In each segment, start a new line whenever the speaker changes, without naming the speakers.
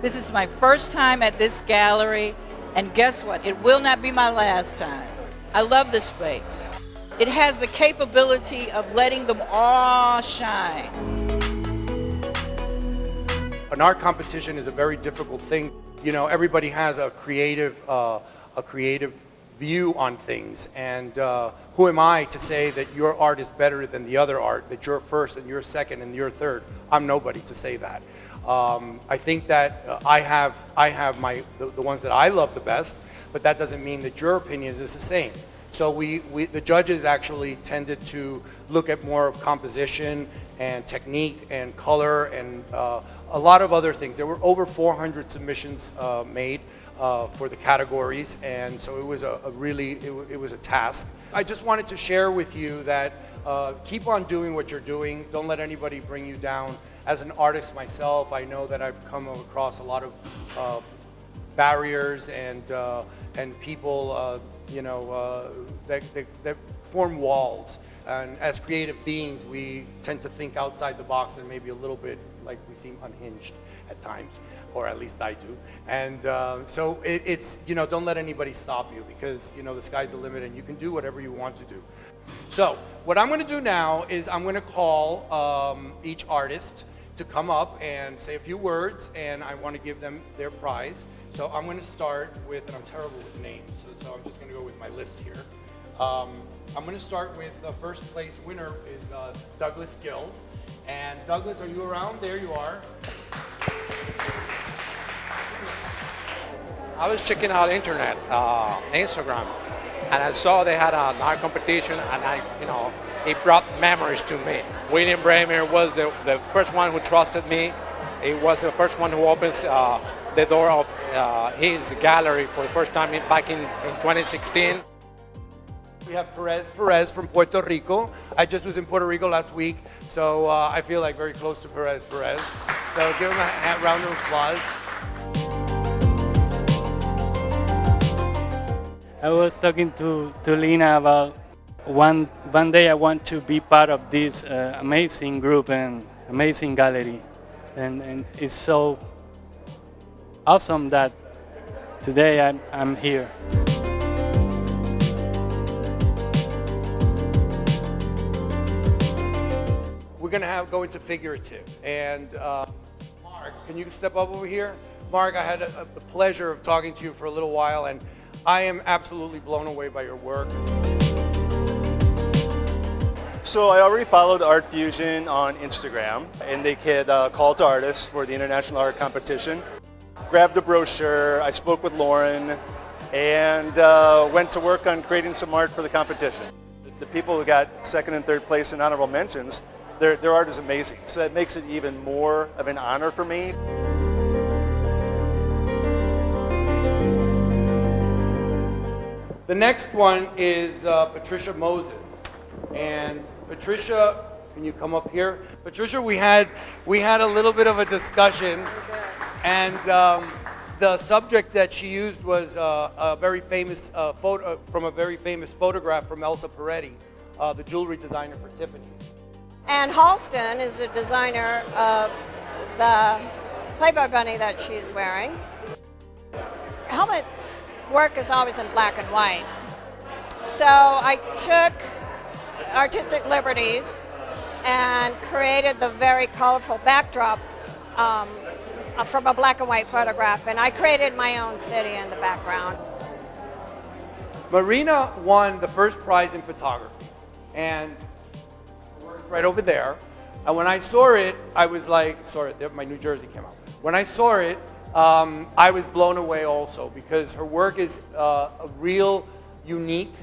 This is my first time at this gallery, and guess what? It will not be my last time. I love this space. It has the capability of letting them all shine.
An art competition is a very difficult thing. You know, everybody has a creative view on things, and who am I to say that your art is better than the other art, that you're first and you're second and you're third? I'm nobody to say that. I think that I have the ones that I love the best, but that doesn't mean that your opinion is the same. So the judges actually tended to look at more of composition and technique and color and a lot of other things. There were over 400 submissions made for the categories, and so it was it was a task. I just wanted to share with you that keep on doing what you're doing. Don't let anybody bring you down. As an artist myself, I know that I've come across a lot of barriers and people, you know, that form walls. And as creative beings, we tend to think outside the box and maybe a little bit like we seem unhinged at times, or at least I do. And so it's, you know, don't let anybody stop you, because, you know, the sky's the limit and you can do whatever you want to do. So what I'm going to do now is I'm going to call each artist to come up and say a few words, and I want to give them their prize. So I'm going to start with, and I'm terrible with names, so I'm just going to go with my list here. I'm going to start with the first place winner is Douglas Gill. And Douglas, are you around? There you are.
I was checking out internet, Instagram, and I saw they had an art competition, and it brought memories to me. William Bremer was the first one who trusted me. He was the first one who opens the door of his gallery for the first time back in 2016.
We have Perez from Puerto Rico. I just was in Puerto Rico last week, so I feel like very close to Perez. So give him a round of applause.
I was talking to Lina about one day I want to be part of this amazing group and amazing gallery. And it's so awesome that today I'm here.
We're going to go into figurative. And Mark, can you step up over here? Mark, I had the pleasure of talking to you for a little while, and I am absolutely blown away by your work.
So I already followed Art Fusion on Instagram, and they had call to artists for the International Art Competition. Grabbed a brochure, I spoke with Lauren, and went to work on creating some art for the competition. The people who got second and third place in honorable mentions, their art is amazing. So that makes it even more of an honor for me.
The next one is Patricia Moses. And Patricia, can you come up here? Patricia, we had a little bit of a discussion, and the subject that she used was a very famous photo from a very famous photograph from Elsa Peretti, the jewelry designer for Tiffany's.
And Halston is the designer of the Playboy bunny that she's wearing. Helmut's work is always in black and white. So I took artistic liberties and created the very colorful backdrop from a black and white photograph, and I created my own city in the background.
Marina won the first prize in photography, and right over there. And when I saw it, I was like, sorry, my New Jersey came out. When I saw it, I was blown away also, because her work is a real unique.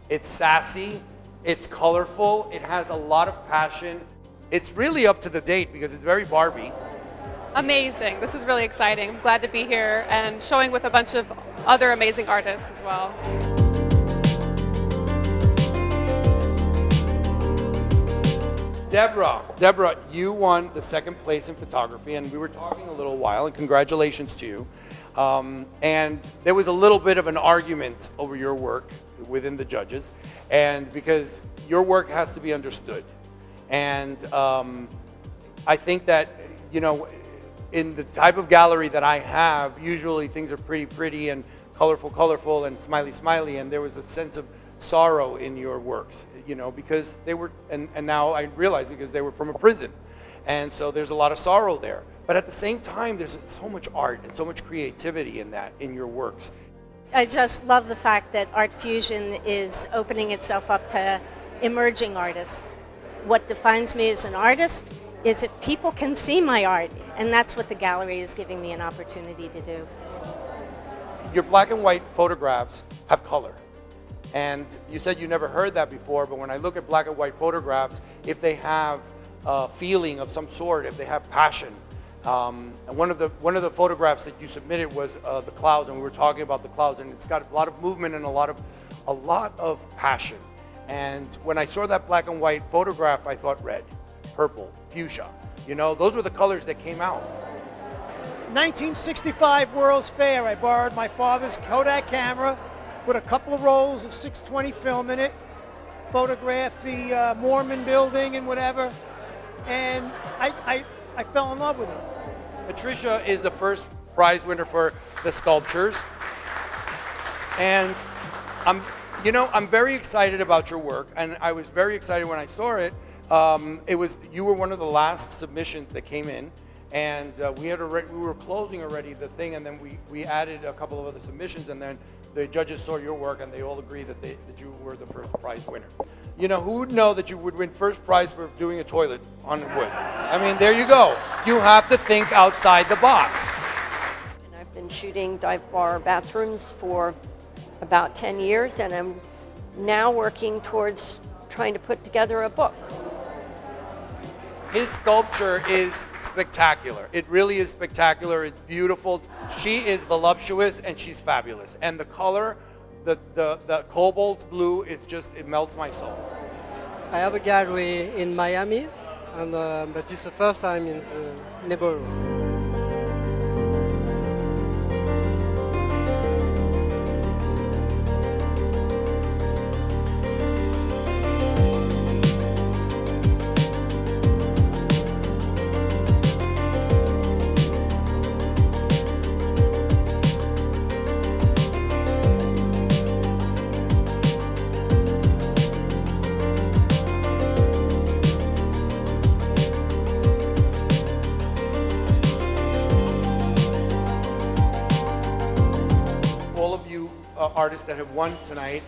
It's sassy, it's colorful, it has a lot of passion. It's really up to the date because it's very Barbie.
Amazing. This is really exciting. I'm glad to be here and showing with a bunch of other amazing artists as well.
Deborah, you won the second place in photography, and we were talking a little while, and congratulations to you. And there was a little bit of an argument over your work within the judges, and because your work has to be understood. And I think that, you know, in the type of gallery that I have, usually things are pretty and colorful and smiley, and there was a sense of sorrow in your works, you know, because they were, and now I realize because they were from a prison. And so there's a lot of sorrow there. But at the same time, there's so much art and so much creativity in that, in your works.
I just love the fact that Art Fusion is opening itself up to emerging artists. What defines me as an artist is if people can see my art, and that's what the gallery is giving me an opportunity to do.
Your black and white photographs have color. And you said you never heard that before, but when I look at black and white photographs, if they have a feeling of some sort, if they have passion, and one of the photographs that you submitted was the clouds, and we were talking about the clouds, and it's got a lot of movement and a lot of passion. And when I saw that black and white photograph, I thought red, purple, fuchsia. You know, those were the colors that came out.
1965 World's Fair. I borrowed my father's Kodak camera with a couple of rolls of 620 film in it, photographed the Mormon building and whatever, and I fell in love with it.
Patricia is the first prize winner for the sculptures, and I'm very excited about your work, and I was very excited when I saw it. You were one of the last submissions that came in, and we were closing already the thing, and then we added a couple of other submissions, and then the judges saw your work, and they all agreed that you were the first prize winner. You know, who would know that you would win first prize for doing a toilet on wood? I mean, there you go. You have to think outside the box.
And I've been shooting dive bar bathrooms for about 10 years, and I'm now working towards trying to put together a book.
His sculpture is spectacular. It really is spectacular. It's beautiful. She is voluptuous and she's fabulous. And the color, the cobalt blue, it melts my soul.
I have a gallery in Miami, and but it's the first time in the neighborhood.
Artists that have won tonight,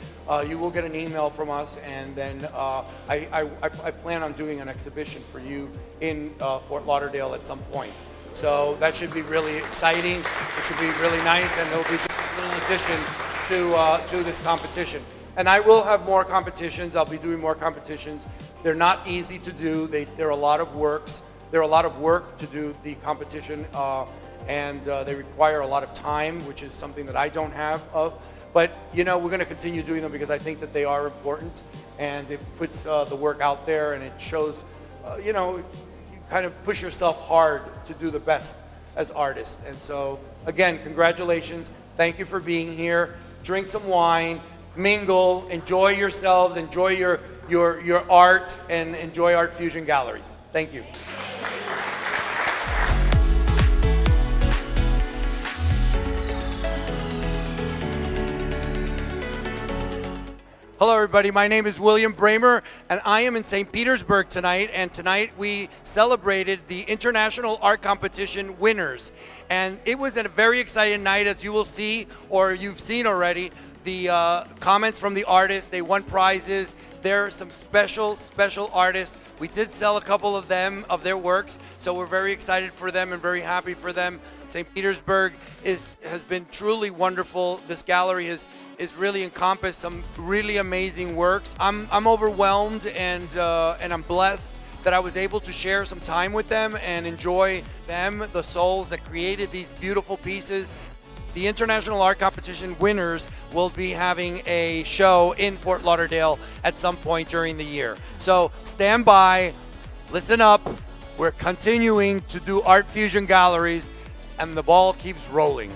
you will get an email from us, and then I plan on doing an exhibition for you in Fort Lauderdale at some point. So that should be really exciting. It should be really nice, and it'll be just a little addition to this competition. And I will have more competitions. I'll be doing more competitions. They're not easy to do. They're a lot of works. They're a lot of work to do the competition, and they require a lot of time, which is something that I don't have of. But, you know, we're going to continue doing them because I think that they are important, and it puts the work out there, and it shows, you know, you kind of push yourself hard to do the best as artists. And so, again, congratulations. Thank you for being here. Drink some wine, mingle, enjoy yourselves, enjoy your art, and enjoy Art Fusion Galleries. Thank you. Hello everybody, my name is William Bramer, and I am in St. Petersburg tonight, and tonight we celebrated the International Art Competition winners. And it was a very exciting night, as you will see, or you've seen already, the comments from the artists. They won prizes. There are some special artists. We did sell a couple of them, of their works, so we're very excited for them and very happy for them. St. Petersburg has been truly wonderful. This gallery has really encompassed some really amazing works. I'm overwhelmed and I'm blessed that I was able to share some time with them and enjoy them, the souls that created these beautiful pieces. The International Art Competition winners will be having a show in Fort Lauderdale at some point during the year. So stand by, listen up. We're continuing to do Art Fusion Galleries, and the ball keeps rolling.